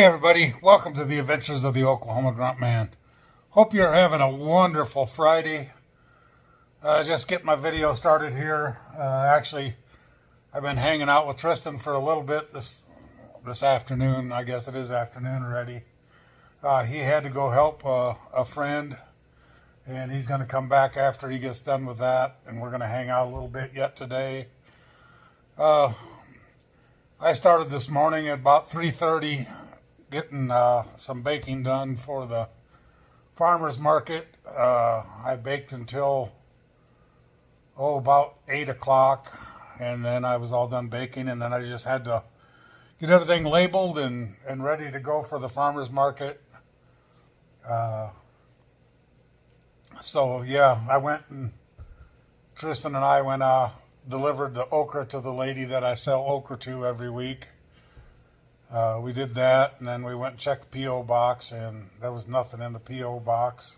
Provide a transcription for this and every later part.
Hey everybody, welcome to the Adventures of the Oklahoma Gruntman. Hope you're having a wonderful Friday. Just getting my video started here. Actually, I've been hanging out with Tristan for a little bit this afternoon. I guess it is afternoon already. He had to go help a friend, and he's going to come back after he gets done with that, and we're going to hang out a little bit yet today. I started this morning at about 3:30 getting some baking done for the farmer's market. I baked until about 8 o'clock, and then I was all done baking, and then I just had to get everything labeled and ready to go for the farmer's market. So yeah, I went and Tristan and I went delivered the okra to the lady that I sell okra to every week. We did that, and then we went and checked the P.O. box, and there was nothing in the P.O. box.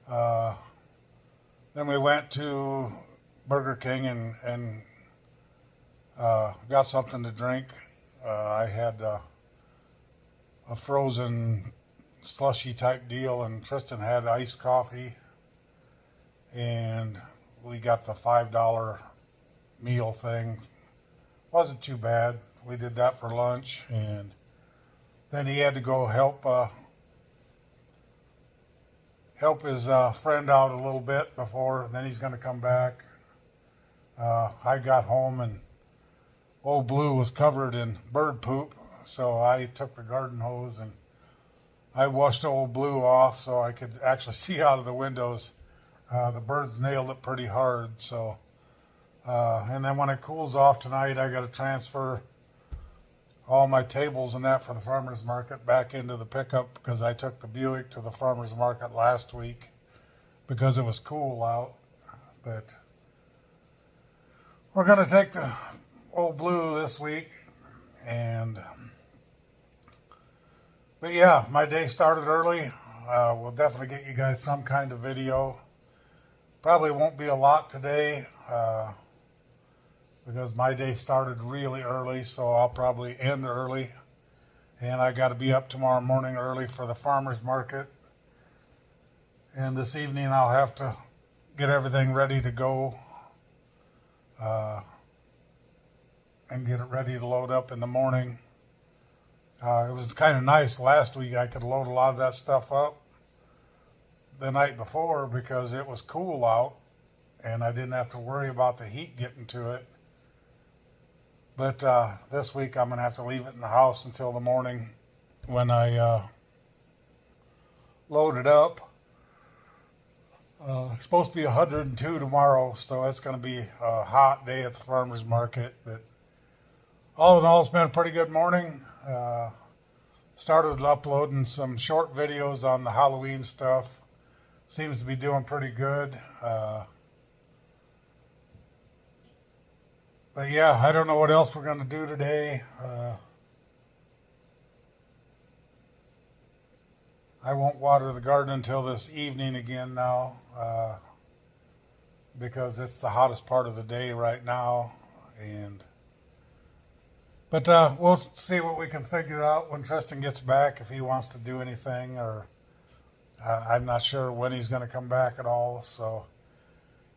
Then we went to Burger King and got something to drink. I had a frozen slushy type deal, and Tristan had iced coffee, and we got the $5 meal thing. Wasn't too bad. We did that for lunch, and then he had to go help his friend out a little bit before, then he's going to come back. I got home and old Blue was covered in bird poop, so I took the garden hose and I washed old Blue off so I could actually see out of the windows. The birds nailed it pretty hard, so and then when it cools off tonight, I got to transfer all my tables and that for the farmer's market back into the pickup, because I took the Buick to the farmer's market last week because it was cool out. But we're going to take the old Blue this week, but yeah, my day started early. We'll definitely get you guys some kind of video. Probably won't be a lot today, because my day started really early, so I'll probably end early. And I got to be up tomorrow morning early for the farmer's market. And this evening I'll have to get everything ready to go and get it ready to load up in the morning. It was kind of nice last week. I could load a lot of that stuff up the night before because it was cool out and I didn't have to worry about the heat getting to it. But this week I'm going to have to leave it in the house until the morning when I load it up. It's supposed to be 102 tomorrow, so it's going to be a hot day at the farmer's market. But all in all, it's been a pretty good morning. Started uploading some short videos on the Halloween stuff. Seems to be doing pretty good. But yeah, I don't know what else we're going to do today. I won't water the garden until this evening again now, because it's the hottest part of the day right now. But we'll see what we can figure out when Tristan gets back, if he wants to do anything, or I'm not sure when he's going to come back at all. So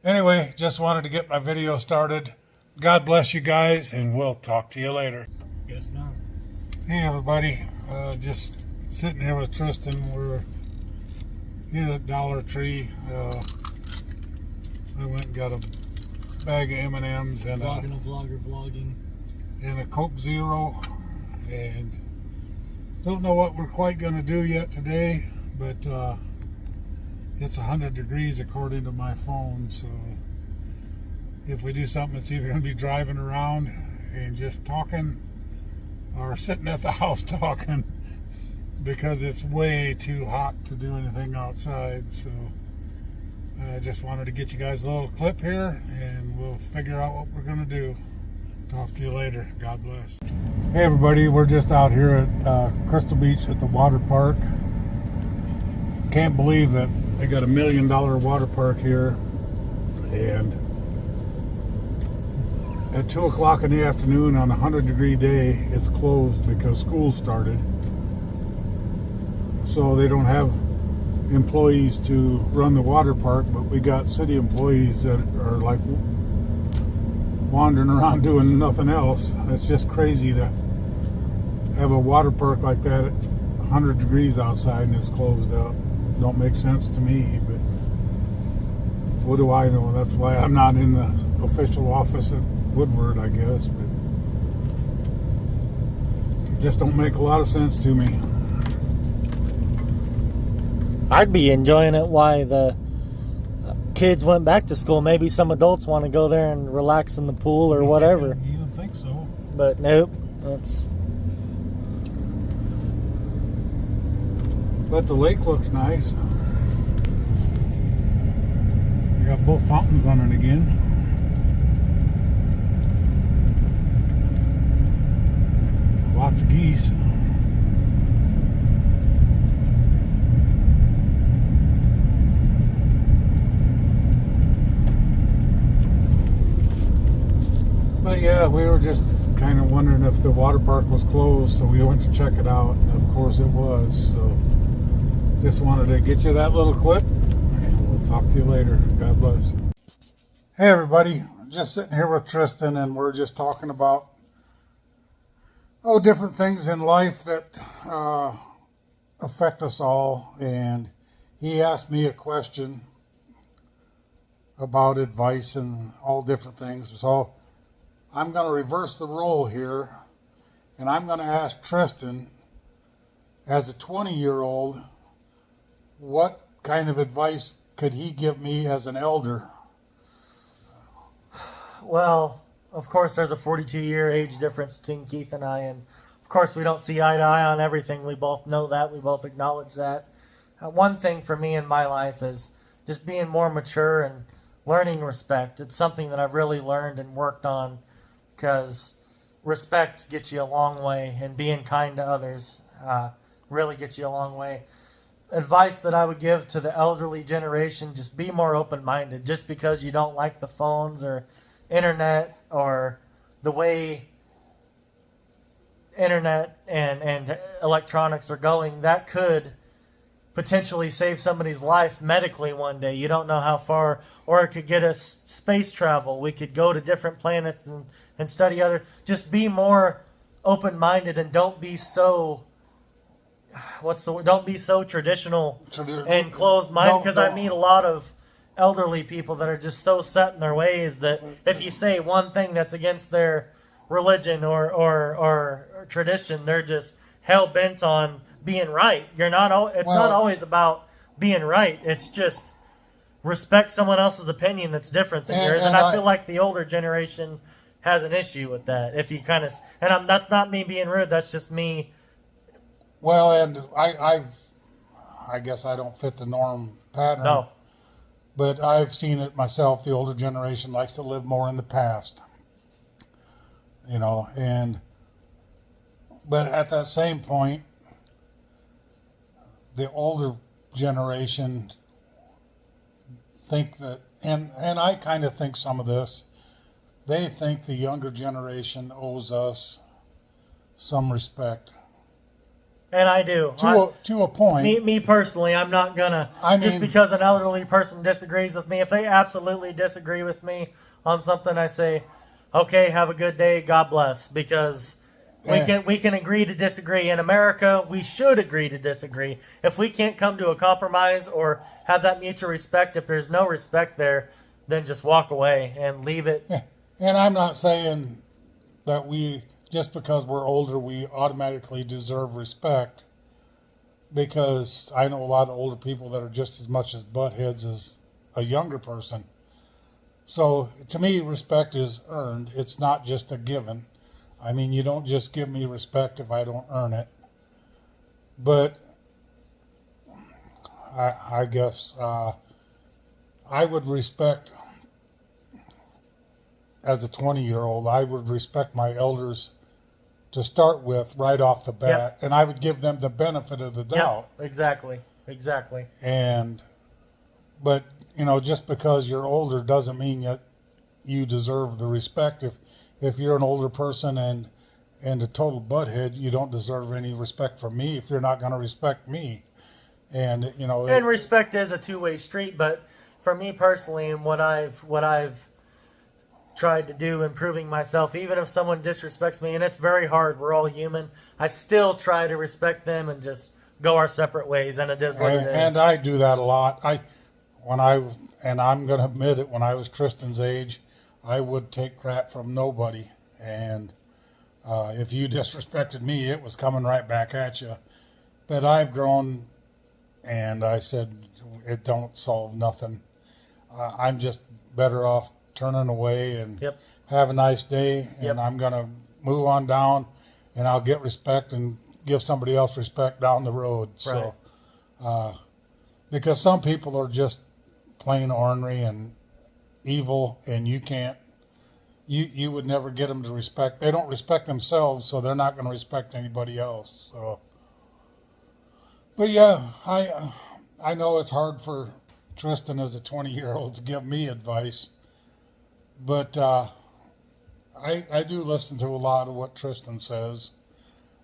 anyway, just wanted to get my video started. God bless you guys, and we'll talk to you later. Yes, ma'am. Hey, everybody. Just sitting here with Tristan. We're here at Dollar Tree. I went and got a bag of M&Ms and Vlogging. And a Coke Zero. And don't know what we're quite going to do yet today, but it's 100 degrees according to my phone, so if we do something, it's either going to be driving around and just talking or sitting at the house talking, because it's way too hot to do anything outside. So I just wanted to get you guys a little clip here, and we'll figure out what we're going to do. Talk to you later. God bless. Hey everybody, we're just out here at Crystal Beach at the water park. Can't believe that they got $1 million water park here, and at 2 o'clock in the afternoon on a 100-degree day, it's closed because school started. so they don't have employees to run the water park, but we got city employees that are like wandering around doing nothing else. It's just crazy to have a water park like that at 100 degrees outside and it's closed up. Don't make sense to me, but what do I know? That's why I'm not in the official office at Woodward, I guess, but just don't make a lot of sense to me. I'd be enjoying it while the kids went back to school. Maybe some adults want to go there and relax in the pool or whatever. You don't think so? But nope, that's... But the lake looks nice. We got both fountains running again. Lots of geese. But yeah, we were just kind of wondering if the water park was closed, so we went to check it out, and of course it was. So just wanted to get you that little clip, and we'll talk to you later. God bless. Hey everybody, just sitting here with Tristan, and we're just talking about different things in life that affect us all. And he asked me a question about advice and all different things. So I'm going to reverse the role here, and I'm going to ask Tristan, as a 20-year-old, what kind of advice could he give me as an elder? Well, of course, there's a 42-year age difference between Keith and I, and of course, we don't see eye to eye on everything. We both know that. We both acknowledge that. One thing for me in my life is just being more mature and learning respect. It's something that I've really learned and worked on, because respect gets you a long way, and being kind to others really gets you a long way. Advice that I would give to the elderly generation: just be more open-minded. Just because you don't like the phones or internet or the way internet and electronics are going, that could potentially save somebody's life medically one day. You don't know how far, or it could get us space travel. We could go to different planets and study other. Just be more open-minded, and don't be so don't be so traditional and closed-minded, because I meet a lot of elderly people that are just so set in their ways that if you say one thing that's against their religion or tradition, they're just hell-bent on being right. It's not always about being right. It's just respect someone else's opinion that's different than yours. And I feel like the older generation has an issue with that. If you kind of, that's not me being rude. That's just me. Well, and I guess I don't fit the norm pattern. No. But I've seen it myself. The older generation likes to live more in the past. But at that same point, the older generation think that, and I kind of think some of this, they think the younger generation owes us some respect. And I do. To a point. Me personally, I'm not gonna, just because an elderly person disagrees with me. If they absolutely disagree with me on something, I say, okay, have a good day, God bless, because we can agree to disagree. In America, we should agree to disagree. If we can't come to a compromise or have that mutual respect, if there's no respect there, then just walk away and leave it. Yeah. And I'm not saying that just because we're older, we automatically deserve respect, because I know a lot of older people that are just as much as buttheads as a younger person. So to me, respect is earned. It's not just a given. I mean, you don't just give me respect if I don't earn it. But I guess I would respect, as a 20-year-old, I would respect my elders to start with right off the bat, and I would give them the benefit of the doubt. Yep, exactly. But just because you're older doesn't mean that you deserve the respect. If you're an older person and a total butthead, you don't deserve any respect from me if you're not going to respect me. And And respect is a two-way street, but for me personally, and what I've tried to do, improving myself, even if someone disrespects me, and it's very hard, we're all human, I still try to respect them and just go our separate ways, and it is what it is. And I do that a lot. And I'm going to admit it, when I was Tristan's age, I would take crap from nobody. And if you disrespected me, it was coming right back at you. But I've grown, and I said, it don't solve nothing. I'm just better off turning away and have a nice day. And I'm going to move on down, and I'll get respect and give somebody else respect down the road. Right. So, because some people are just plain ornery and evil, and you would never get them to respect. They don't respect themselves, so they're not going to respect anybody else. So, but yeah, I know it's hard for Tristan as a 20-year-old to give me advice, but I do listen to a lot of what Tristan says.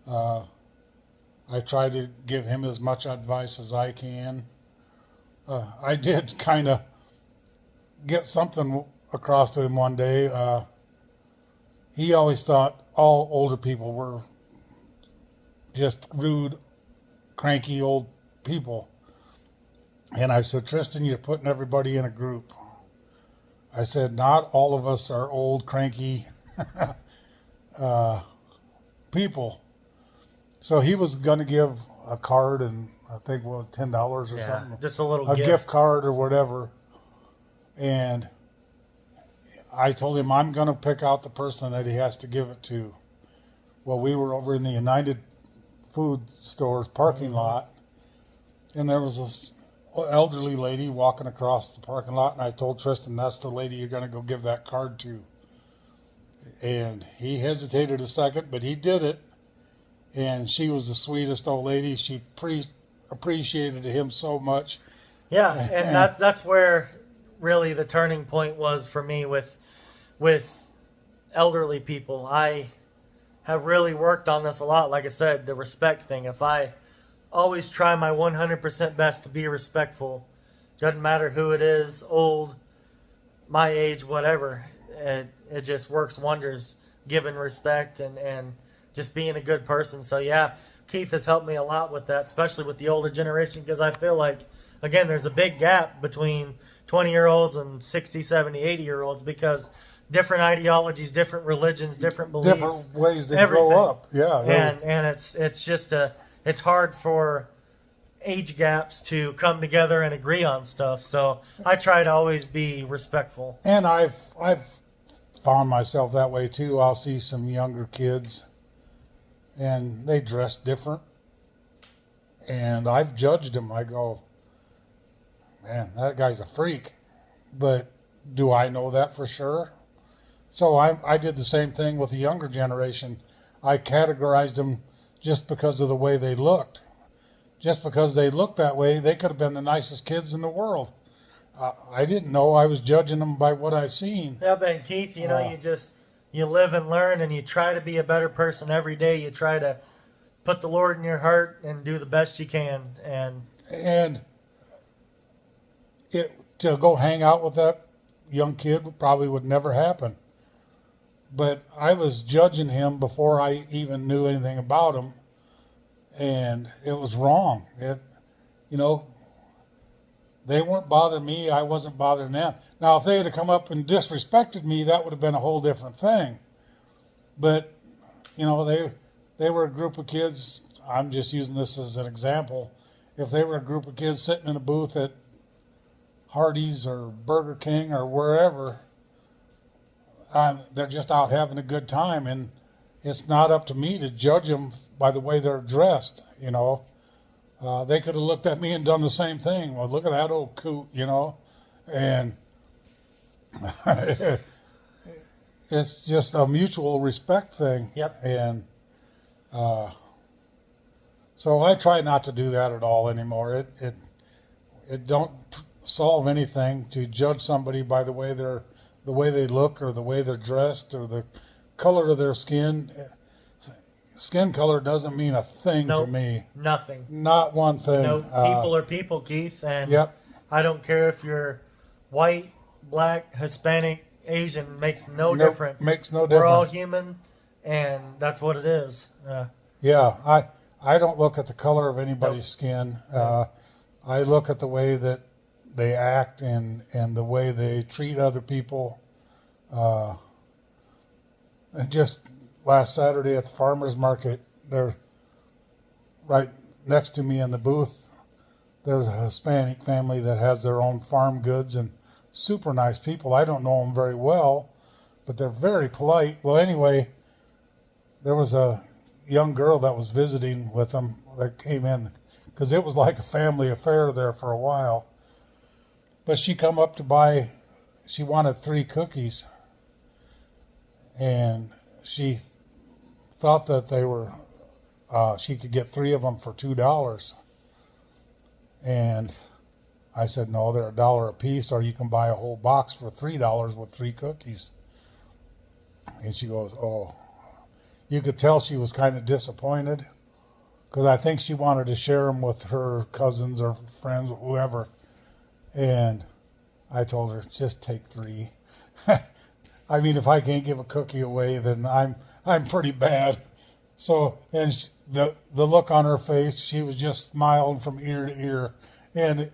I try to give him as much advice as I can. I did kind of get something across to him one day. He always thought all older people were just rude, cranky old people. And I said, Tristan, you're putting everybody in a group. I said, not all of us are old, cranky people. So he was going to give a card, and I think it was $10 or something. Just a little gift card or whatever. And I told him I'm going to pick out the person that he has to give it to. Well, we were over in the United Food Store's parking lot, and there was this elderly lady walking across the parking lot, and I told Tristan, that's the lady you're going to go give that card to. And he hesitated a second, but he did it. And she was the sweetest old lady. She appreciated him so much. Yeah, and that's where really the turning point was for me with elderly people. I have really worked on this a lot. Like I said, the respect thing. If I always try my 100% best to be respectful, doesn't matter who it is, old, my age, whatever, it just works wonders, giving respect and just being a good person. So yeah, Keith has helped me a lot with that, especially with the older generation, because I feel like, again, there's a big gap between 20-year-olds and 60, 70, 80-year-olds because different ideologies, different religions, different beliefs. Different ways they everything. grow up. Yeah. And it's just it's hard for age gaps to come together and agree on stuff. So I try to always be respectful. And I've found myself that way too. I'll see some younger kids, and they dress different, and I've judged them. I go, man, that guy's a freak. But do I know that for sure? So I did the same thing with the younger generation. I categorized them just because of the way they looked. Just because they looked that way, they could have been the nicest kids in the world. I didn't know. I was judging them by what I've seen. Yeah, but Keith, you live and learn, and you try to be a better person every day. You try to put the Lord in your heart and do the best you can. And to go hang out with that young kid probably would never happen. But I was judging him before I even knew anything about him, and it was wrong. They weren't bothering me. I wasn't bothering them. Now, if they had come up and disrespected me, that would have been a whole different thing. But, they were a group of kids. I'm just using this as an example. If they were a group of kids sitting in a booth at Hardee's or Burger King or wherever, they're just out having a good time. And it's not up to me to judge them by the way they're dressed, They could have looked at me and done the same thing. Well, look at that old coot, and it's just a mutual respect thing. Yep. And so I try not to do that at all anymore. It don't solve anything to judge somebody by the way they look or the way they're dressed or the color of their skin. skin color doesn't mean a thing Nope, to me. nothing. Not one thing. No, people are people, Keith, and Yep. I don't care if you're white, black, Hispanic, Asian. Makes no Nope, difference. makes no We're all difference. human, and that's what it is. Yeah, I don't look at the color of anybody's skin. I look at the way that they act and the way they treat other people. And just last Saturday at the farmers market, there, right next to me in the booth, there's a Hispanic family that has their own farm goods and super nice people. I don't know them very well, but they're very polite. Well, anyway, there was a young girl that was visiting with them that came in because it was like a family affair there for a while. But she come up to buy, she wanted 3 cookies. And she thought that they were, she could get 3 of them for $2. And I said, no, they're $1 a piece, or you can buy a whole box for $3 with 3 cookies. And she goes, oh. You could tell she was kind of disappointed because I think she wanted to share them with her cousins or friends, or whoever. And I told her, just take 3. I mean, if I can't give a cookie away, then I'm pretty bad. So, and the look on her face, she was just smiling from ear to ear, and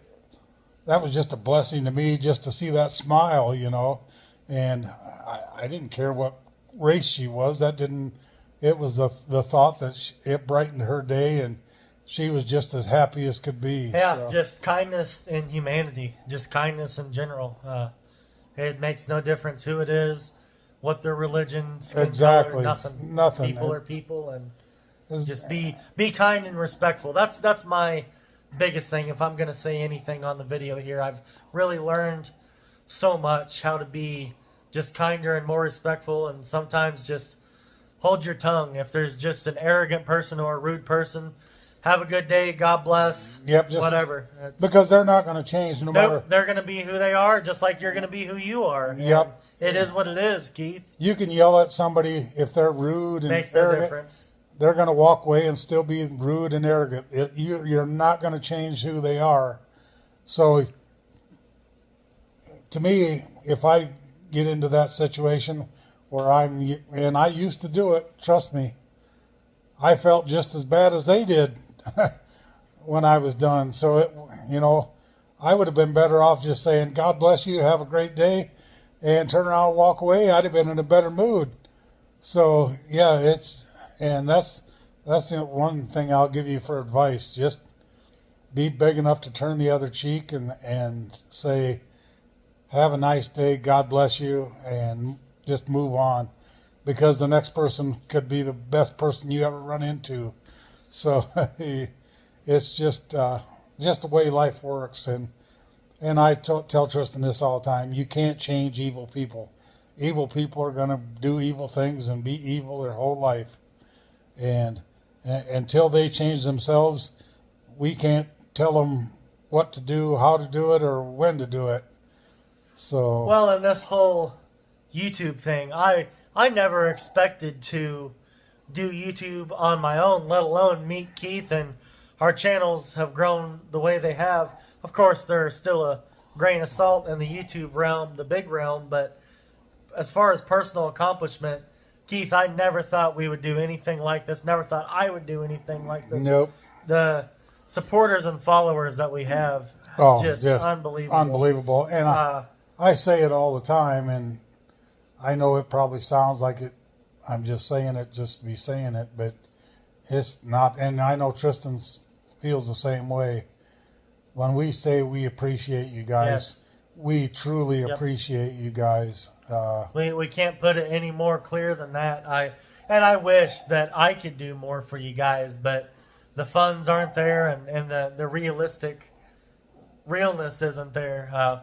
that was just a blessing to me just to see that smile, you know. And I didn't care what race she was. That didn't. It was the thought that it brightened her day, and she was just as happy as could be. Yeah, so. Just kindness and humanity, just kindness in general. It makes no difference who it is, what their religion, skin Exactly. color, nothing. People are people, and just be kind and respectful. That's my biggest thing. If I'm going to say anything on the video here, I've really learned so much how to be just kinder and more respectful, and sometimes just hold your tongue. If there's just an arrogant person or a rude person, have a good day. God bless. Yep, just whatever. Because they're not going to change no matter. They're going to be who they are, just like you're going to be who you are. Yep. And it is what it is, Keith. You can yell at somebody if they're rude and Makes no arrogant. difference. They're going to walk away and still be rude and arrogant. You're not going to change who they are. So, to me, if I get into that situation where and I used to do it, trust me, I felt just as bad as they did when I was done. So, I would have been better off just saying, God bless you, have a great day, and turn around and walk away. I'd have been in a better mood. So, yeah, that's the one thing I'll give you for advice. Just be big enough to turn the other cheek and say, have a nice day, God bless you, and just move on. Because the next person could be the best person you ever run into. So it's just the way life works. And I tell Tristan this all the time. You can't change evil people. Evil people are going to do evil things and be evil their whole life. And until they change themselves, we can't tell them what to do, how to do it, or when to do it. So well, in this whole YouTube thing, I never expected to do YouTube on my own, let alone meet Keith, and our channels have grown the way they have. Of course, there's still a grain of salt in the YouTube realm, the big realm, but as far as personal accomplishment, Keith, I never thought we would do anything like this. Never thought I would do anything like this. Nope. The supporters and followers that we have, just unbelievable. Unbelievable. And I say it all the time, and I know it probably sounds like it. I'm just saying it just to be saying it, but it's not. And I know Tristan feels the same way. When we say we appreciate you guys, yes, we truly appreciate you guys. We can't put it any more clear than that. I wish that I could do more for you guys, but the funds aren't there, and the realistic realness isn't there.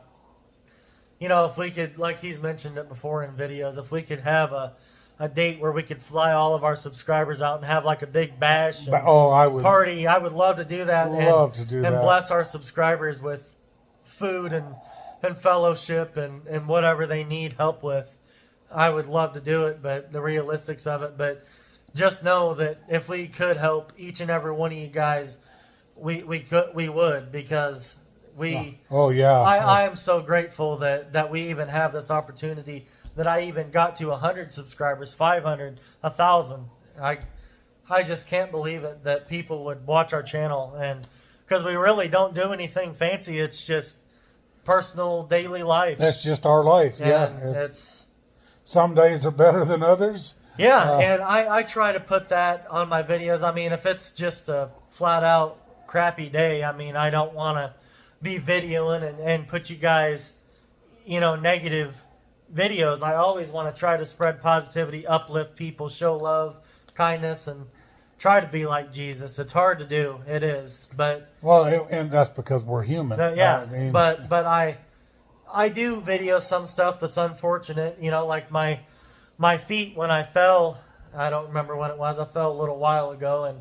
If we could, like he's mentioned it before in videos, if we could have a date where we could fly all of our subscribers out and have like a big bash and I would party, I would love to do that. And bless our subscribers with food and fellowship and whatever they need help with. I would love to do it, but the realistics of it. But just know that if we could help each and every one of you guys, we would, because oh yeah, I am so grateful that we even have this opportunity, that I even got to 100 subscribers, 500, 1,000. I just can't believe it that people would watch our channel, and because we really don't do anything fancy. It's just personal daily life. That's just our life. Yeah, it's some days are better than others. Yeah, and I try to put that on my videos. I mean, if it's just a flat out crappy day, I mean, I don't want to be videoing and put you guys, negative videos. I always want to try to spread positivity, uplift people, show love, kindness, and try to be like Jesus. It's hard to do. It is, but and that's because we're human. Yeah, but I do video some stuff that's unfortunate. Like my feet when I fell. I don't remember when it was. I fell a little while ago,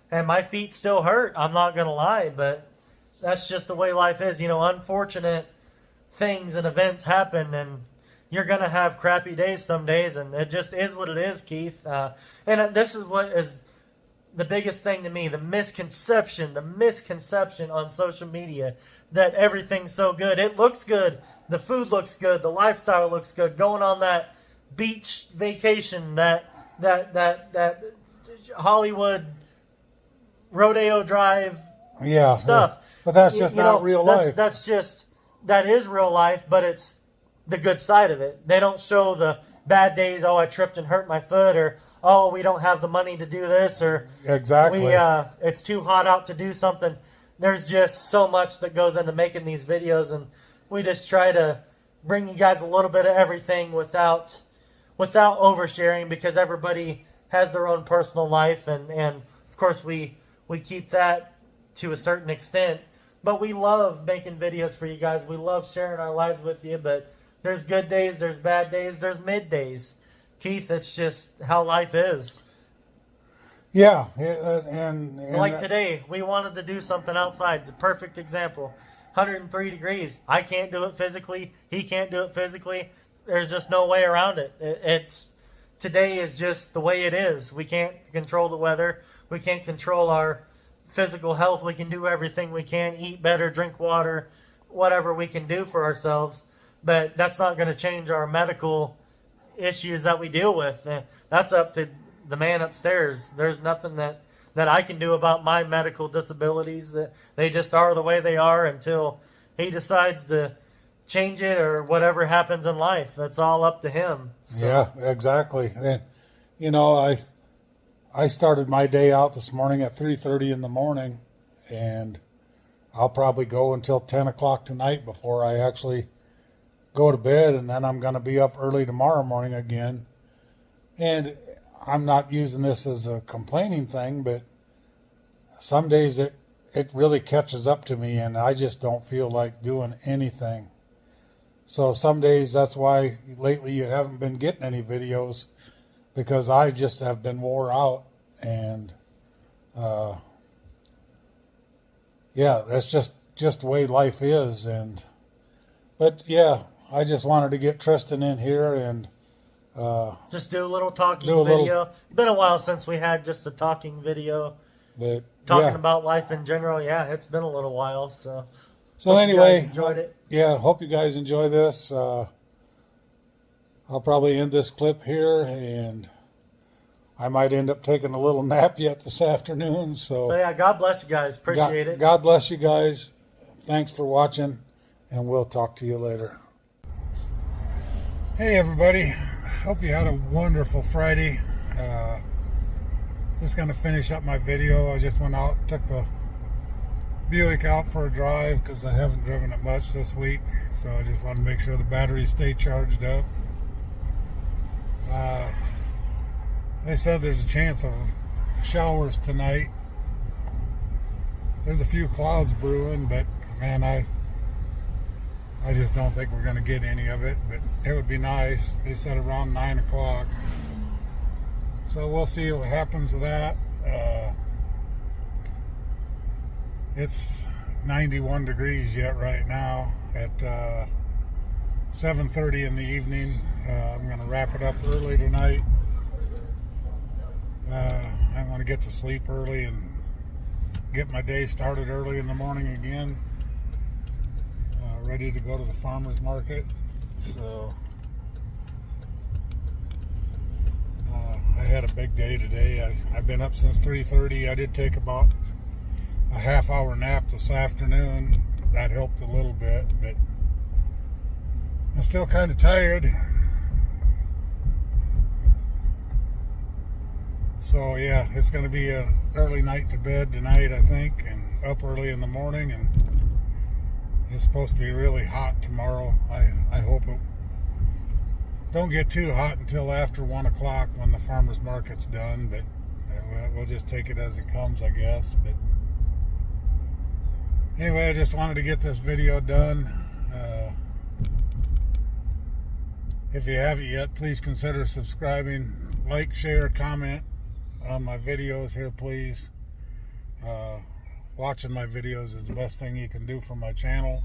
and my feet still hurt. I'm not gonna lie, but that's just the way life is. Unfortunate things and events happen, and you're going to have crappy days some days, and it just is what it is, Keith. And this is what is the biggest thing to me, the misconception on social media, that everything's so good. It looks good. The food looks good. The lifestyle looks good. Going on that beach vacation, that Hollywood Rodeo Drive stuff. Yeah. But that's just not real life. That is real life, but it's the good side of it. They don't show the bad days. Oh, I tripped and hurt my foot, or oh, we don't have the money to do this, or exactly, it's too hot out to do something. There's just so much that goes into making these videos, and we just try to bring you guys a little bit of everything without oversharing, because everybody has their own personal life, and of course we keep that to a certain extent. But we love making videos for you guys. We love sharing our lives with you. But there's good days, there's bad days, there's mid days. Keith, it's just how life is. Yeah, and like today, we wanted to do something outside. The perfect example. 103 degrees. I can't do it physically. He can't do it physically. There's just no way around it. Today is just the way it is. We can't control the weather. We can't control our physical health. We can do everything we can, eat better, drink water, whatever we can do for ourselves. But that's not going to change our medical issues that we deal with. That's up to the man upstairs. There's nothing that I can do about my medical disabilities. They just are the way they are until he decides to change it, or whatever happens in life. That's all up to him. So. Yeah, exactly. And, I started my day out this morning at 3:30 in the morning, and I'll probably go until 10 o'clock tonight before I actually go to bed, and then I'm going to be up early tomorrow morning again. And I'm not using this as a complaining thing, but some days it really catches up to me, and I just don't feel like doing anything. So some days, that's why lately you haven't been getting any videos, because I just have been wore out. And that's just the way life is. But I just wanted to get Tristan in here and just do a little talking video. It's been a while since we had just a talking video, but talking about life in general. Yeah, it's been a little while. So anyway, enjoyed it. Yeah, hope you guys enjoy this. I'll probably end this clip here, and I might end up taking a little nap yet this afternoon. So yeah, God bless you guys. Appreciate it. God bless you guys. Thanks for watching, and we'll talk to you later. Hey everybody, hope you had a wonderful Friday. Just gonna finish up my video. I just went out, took the Buick out for a drive because I haven't driven it much this week, so I just want to make sure the batteries stay charged up. They said there's a chance of showers tonight. There's a few clouds brewing, but man, I just don't think we're going to get any of it, but it would be nice. They said around 9 o'clock. So we'll see what happens to that. It's 91 degrees yet right now at 7:30 in the evening. I'm going to wrap it up early tonight. I want to get to sleep early and get my day started early in the morning again. Ready to go to the farmer's market. So I had a big day today. I've been up since 3:30. I did take about a half-hour nap this afternoon. That helped a little bit, but I'm still kind of tired. So yeah, it's going to be an early night to bed tonight, I think, and up early in the morning, and it's supposed to be really hot tomorrow. I hope it don't get too hot until after 1 o'clock when the farmer's market's done, but we'll just take it as it comes, I guess. But anyway, I just wanted to get this video done. If you haven't yet, please consider subscribing, like, share, comment on my videos here, please. Watching my videos is the best thing you can do for my channel.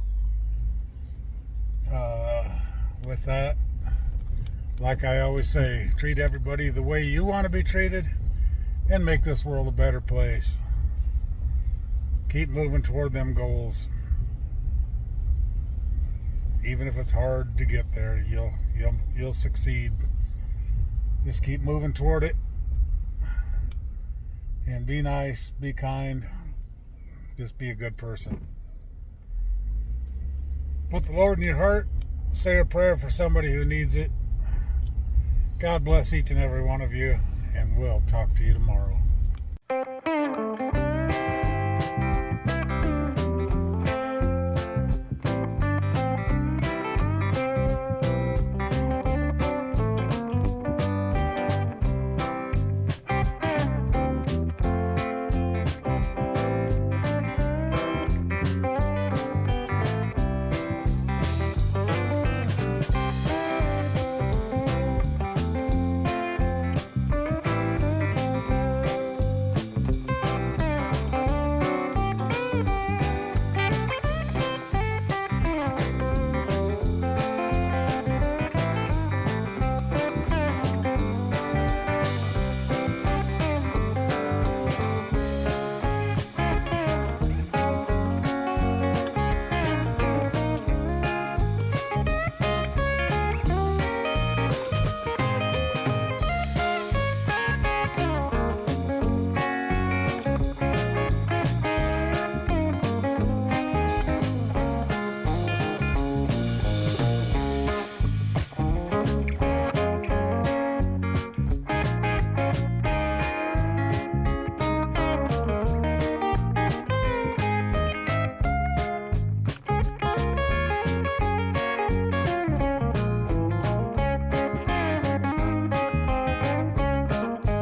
With that, like I always say, treat everybody the way you want to be treated and make this world a better place. Keep moving toward them goals. Even if it's hard to get there, you'll succeed. Just keep moving toward it. And be nice, be kind, just be a good person. Put the Lord in your heart, say a prayer for somebody who needs it. God bless each and every one of you, and we'll talk to you tomorrow.